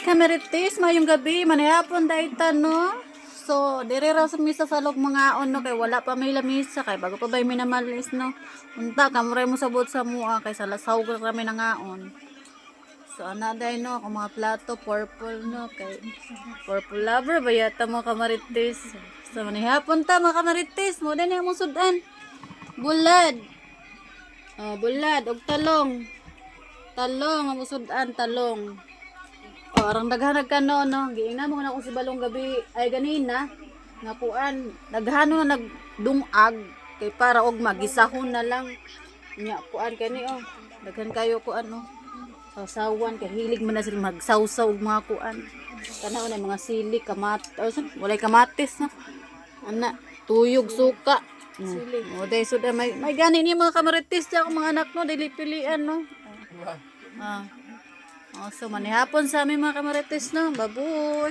Kameritis, mayong gabi, manihapon dayta no. So, dire ra sa misa sa log mga on no kay wala pa may lamisa kay bago pa bay minamalis no. Unta kamray mo sabot sa mua kay sa lasaw ra kami nangaon. So, ana day no, ako mga plato purple no kay purple lover ba yata mo kamaritis. So, manihapon ta mga kamaritis, mo din yung sudan. Bulad. Oh, bulad og talong. Talong ang sudan, talong. Oh, arang daghanag ka no. Giingnan mo na ako si balong gabi ay ganina nga kuan daghano na nagdungag kay para og magisahon na lang nya kuan kani oh. Daghan kayo kuan no. Sawsawan kay hilig man na sila magsawsaw og mga kuan. Kana na mga sili, walay kamatis no. Ana, tuyog suka. Sili. O day suda may gani ni mga kamaritis sa mga anak no dili pilian no. Ah. Oh, so manihapon sa aming mga kamarites no. Babush.